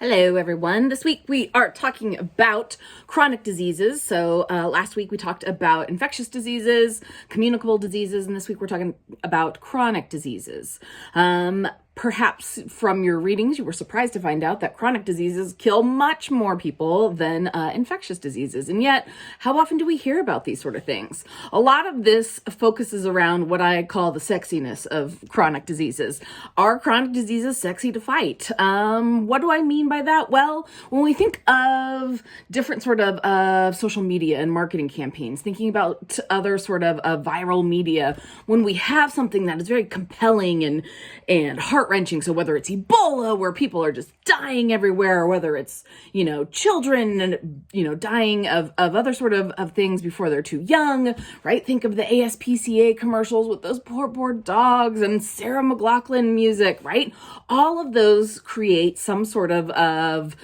Hello, everyone. This week we are talking about chronic diseases. So last week we talked about infectious diseases, communicable diseases, and this week we're talking about chronic diseases. Perhaps from your readings, you were surprised to find out that chronic diseases kill much more people than infectious diseases. And yet, how often do we hear about these sort of things? A lot of this focuses around what I call the sexiness of chronic diseases. Are chronic diseases sexy to fight? What do I mean by that? Well, when we think of different sort of social media and marketing campaigns, thinking about other sort of viral media, when we have something that is very compelling and heart-wrenching, so whether it's Ebola, where people are just dying everywhere, or whether it's, children and, dying of other sort of things before they're too young, right? Think of the ASPCA commercials with those poor dogs and Sarah McLachlan music, right? All of those create some sort of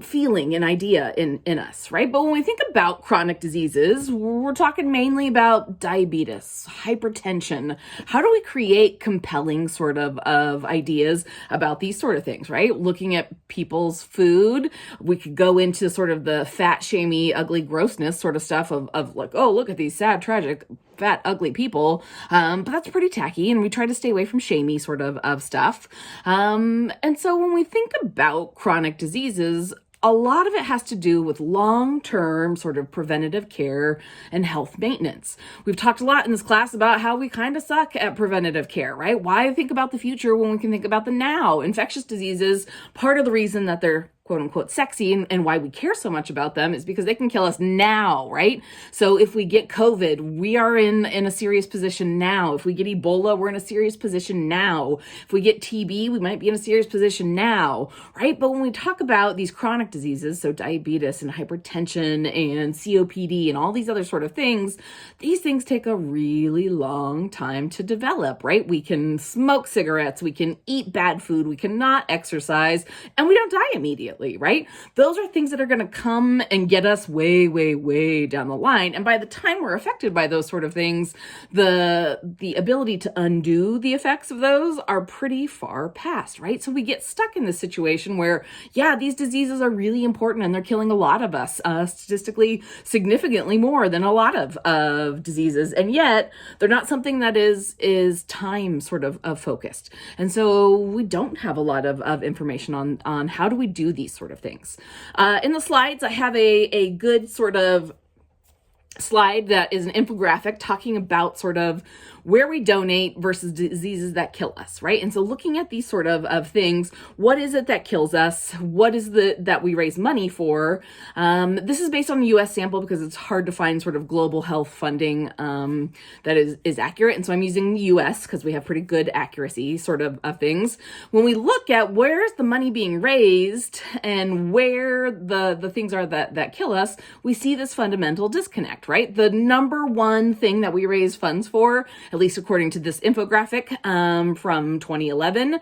feeling and idea in us, right? But when we think about chronic diseases, we're talking mainly about diabetes, hypertension. How do we create compelling sort of ideas about these sort of things, right? Looking at people's food, we could go into sort of the fat, shamey, ugly grossness sort of stuff of like, oh, look at these sad, tragic, fat, ugly people. But that's pretty tacky, and we try to stay away from shamey sort of stuff. And so when we think about chronic diseases, a lot of it has to do with long-term sort of preventative care and health maintenance. We've talked a lot in this class about how we kind of suck at preventative care, right? Why think about the future when we can think about the now? Infectious diseases, part of the reason that they're quote unquote sexy and why we care so much about them is because they can kill us now, right? So if we get COVID, we are in a serious position now. If we get Ebola, we're in a serious position now. If we get TB, we might be in a serious position now, right? But when we talk about these chronic diseases, so diabetes and hypertension and COPD and all these other sort of things, these things take a really long time to develop, right? We can smoke cigarettes, we can eat bad food, we cannot exercise, and we don't die immediately. Right? Those are things that are going to come and get us way, way, way down the line. And by the time we're affected by those sort of things, the ability to undo the effects of those are pretty far past, right? So we get stuck in this situation where, yeah, these diseases are really important and they're killing a lot of us, statistically significantly more than a lot of diseases. And yet they're not something that is time sort of focused. And so we don't have a lot of information on how do we do these sort of things. In the slides, I have a good sort of slide that is an infographic talking about sort of where we donate versus diseases that kill us, right? And so looking at these sort of things, what is it that kills us? What is that we raise money for? This is based on the US sample because it's hard to find sort of global health funding that is accurate. And so I'm using the US because we have pretty good accuracy sort of things. When we look at where's the money being raised and where the things are that kill us, we see this fundamental disconnect, right? The number one thing that we raise funds for, at least according to this infographic from 2011,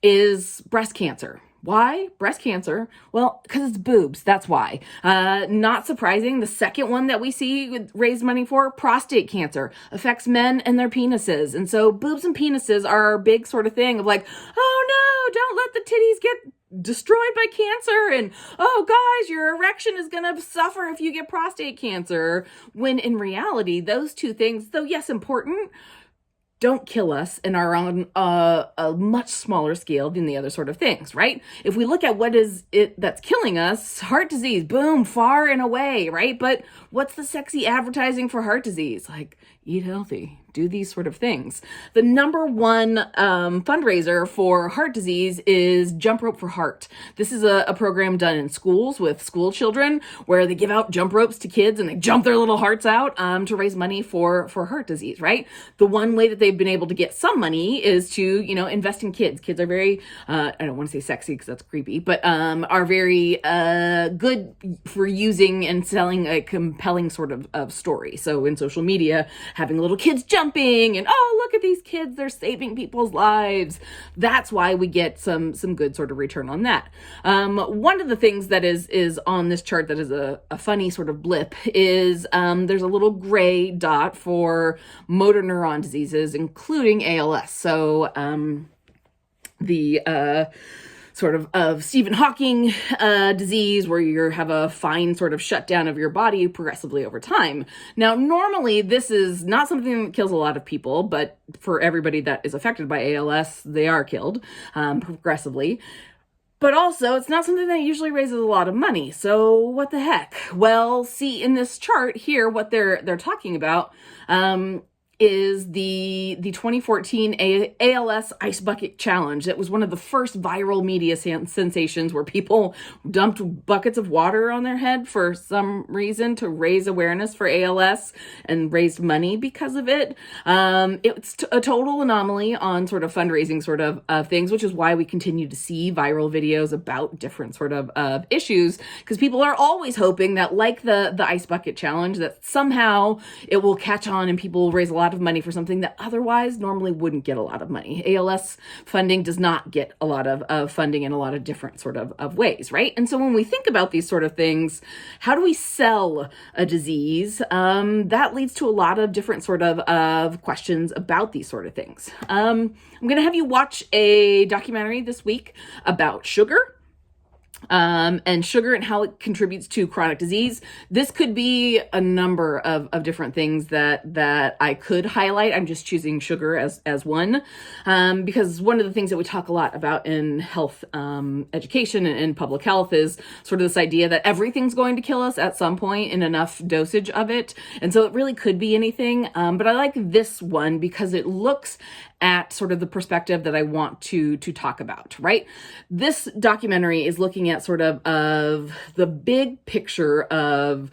is breast cancer. Why breast cancer? Well, because it's boobs. That's why. Not surprising. The second one that we see raised money for, prostate cancer, affects men and their penises. And so boobs and penises are our big sort of thing of like, oh no, don't let the titties get destroyed by cancer, and oh guys, your erection is gonna suffer if you get prostate cancer, when in reality those two things, though yes important, don't kill us and are on a much smaller scale than the other sort of things, right? If we look at what is it that's killing us, heart disease, boom, far and away, right? But what's the sexy advertising for heart disease? Like, eat healthy, do these sort of things. The number one fundraiser for heart disease is Jump Rope for Heart. This is a program done in schools with school children where they give out jump ropes to kids and they jump their little hearts out to raise money for heart disease, right? The one way that they've been able to get some money is to, invest in kids. Kids are very, I don't want to say sexy because that's creepy, but are very good for using and selling a compelling sort of story. So in social media, having little kids jumping and, oh, look at these kids, they're saving people's lives. That's why we get some good sort of return on that. One of the things that is on this chart that is a funny sort of blip is there's a little gray dot for motor neuron diseases, including ALS. So sort of Stephen Hawking disease, where you have a fine sort of shutdown of your body progressively over time. Now, normally this is not something that kills a lot of people, but for everybody that is affected by ALS, they are killed progressively. But also, it's not something that usually raises a lot of money. So what the heck? Well, see, in this chart here, what they're talking about is the 2014 ALS Ice Bucket Challenge. It was one of the first viral media sensations where people dumped buckets of water on their head for some reason to raise awareness for ALS and raised money because of it. It's a total anomaly on sort of fundraising sort of things, which is why we continue to see viral videos about different sort of issues, because people are always hoping that, like the Ice Bucket Challenge, that somehow it will catch on and people will raise a lot of money for something that otherwise normally wouldn't get a lot of money. ALS funding does not get a lot of funding in a lot of different sort of ways, right? And so when we think about these sort of things, how do we sell a disease? That leads to a lot of different sort of questions about these sort of things. I'm going to have you watch a documentary this week about sugar. And sugar and how it contributes to chronic disease. This could be a number of different things that I could highlight. I'm just choosing sugar as one, because one of the things that we talk a lot about in health education and public health is sort of this idea that everything's going to kill us at some point in enough dosage of it. And so it really could be anything. But I like this one because it looks at sort of the perspective that I want to talk about, right? This documentary is looking at sort of the big picture of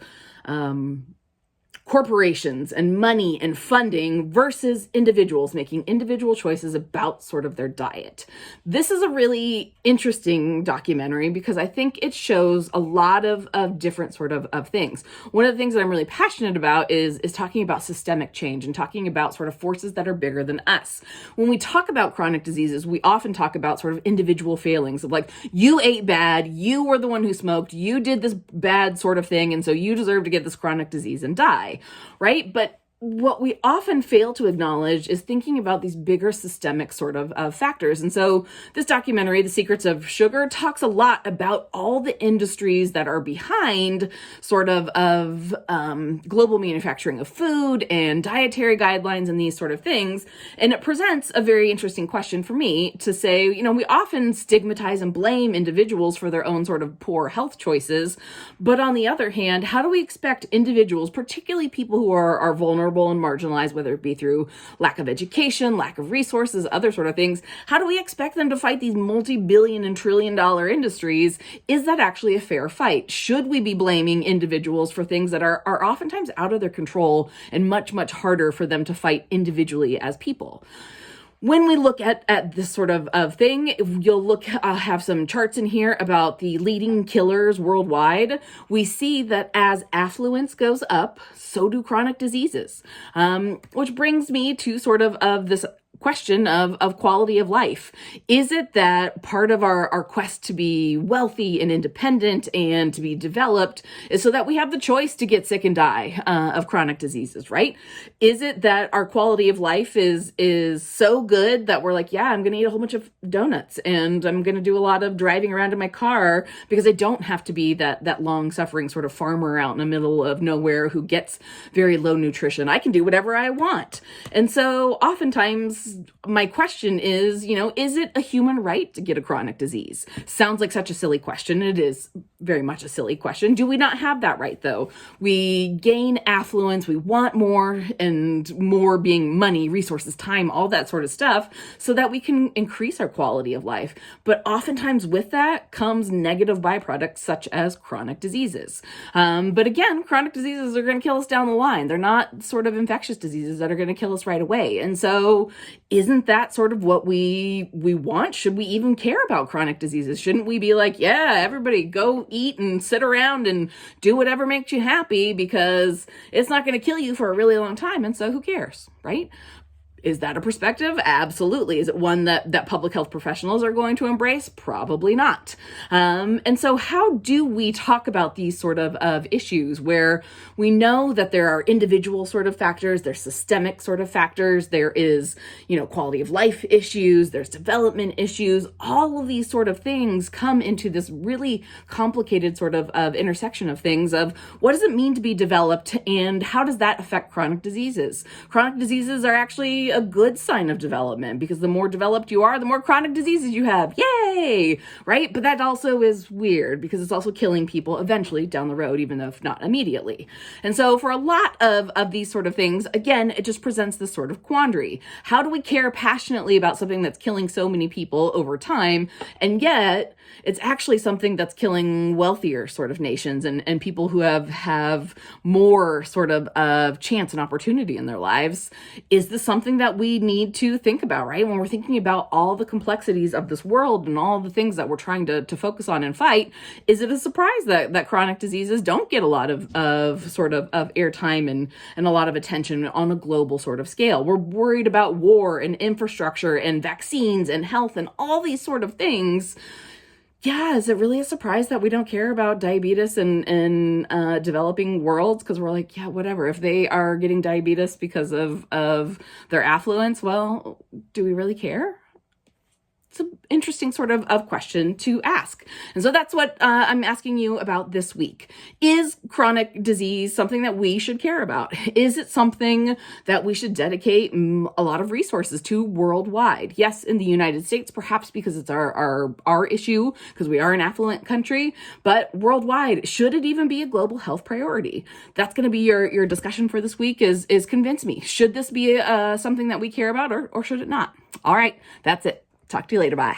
corporations and money and funding versus individuals making individual choices about sort of their diet. This is a really interesting documentary because I think it shows a lot of different sort of things. One of the things that I'm really passionate about is talking about systemic change and talking about sort of forces that are bigger than us. When we talk about chronic diseases, we often talk about sort of individual failings of like, you ate bad, you were the one who smoked, you did this bad sort of thing, and so you deserve to get this chronic disease and die. Right? But what we often fail to acknowledge is thinking about these bigger systemic sort of factors. And so this documentary, The Secrets of Sugar, talks a lot about all the industries that are behind sort of global manufacturing of food and dietary guidelines and these sort of things. And it presents a very interesting question for me to say, you know, we often stigmatize and blame individuals for their own sort of poor health choices. But on the other hand, how do we expect individuals, particularly people who are vulnerable and marginalized, whether it be through lack of education, lack of resources, other sort of things, how do we expect them to fight these multi-billion and trillion-dollar industries? Is that actually a fair fight? Should we be blaming individuals for things that are oftentimes out of their control and much, much harder for them to fight individually as people? When we look at this sort of thing, you'll look, have some charts in here about the leading killers worldwide. We see that as affluence goes up, so do chronic diseases, which brings me to sort of this question of quality of life. Is it that part of our quest to be wealthy and independent and to be developed is so that we have the choice to get sick and die of chronic diseases, right? Is it that our quality of life is so good that we're like, yeah, I'm going to eat a whole bunch of donuts and I'm going to do a lot of driving around in my car because I don't have to be that long suffering sort of farmer out in the middle of nowhere who gets very low nutrition. I can do whatever I want. And so oftentimes my question is, you know, is it a human right to get a chronic disease? Sounds like such a silly question. It is very much a silly question. Do we not have that right, though? We gain affluence, we want more, and more being money, resources, time, all that sort of stuff, so that we can increase our quality of life. But oftentimes with that comes negative byproducts such as chronic diseases. But again, chronic diseases are going to kill us down the line. They're not sort of infectious diseases that are going to kill us right away. And so isn't that sort of what we want? Should we even care about chronic diseases? Shouldn't we be like, yeah, everybody go eat and sit around and do whatever makes you happy because it's not going to kill you for a really long time. And so who cares, right? Is that a perspective? Absolutely. Is it one that public health professionals are going to embrace? Probably not. And so how do we talk about these sort of issues where we know that there are individual sort of factors, there's systemic sort of factors, there is, quality of life issues, there's development issues, all of these sort of things come into this really complicated sort of intersection of things of what does it mean to be developed and how does that affect chronic diseases? Chronic diseases are actually a good sign of development because the more developed you are, the more chronic diseases you have. Yay! Right? But that also is weird because it's also killing people eventually down the road, even though if not immediately. And so for a lot of these sort of things, again, it just presents this sort of quandary. How do we care passionately about something that's killing so many people over time, and yet it's actually something that's killing wealthier sort of nations and people who have more sort of chance and opportunity in their lives? Is this something that we need to think about, right? When we're thinking about all the complexities of this world and all the things that we're trying to focus on and fight, is it a surprise that chronic diseases don't get a lot of airtime and a lot of attention on a global sort of scale? We're worried about war and infrastructure and vaccines and health and all these sort of things. Yeah, is it really a surprise that we don't care about diabetes in developing worlds? Because we're like, yeah, whatever. If they are getting diabetes because of their affluence, well, do we really care? It's an interesting sort of question to ask. And so that's what I'm asking you about this week. Is chronic disease something that we should care about? Is it something that we should dedicate a lot of resources to worldwide? Yes, in the United States, perhaps because it's our issue, because we are an affluent country, but worldwide, should it even be a global health priority? That's going to be your discussion for this week is convince me. Should this be something that we care about or should it not? All right, that's it. Talk to you later. Bye.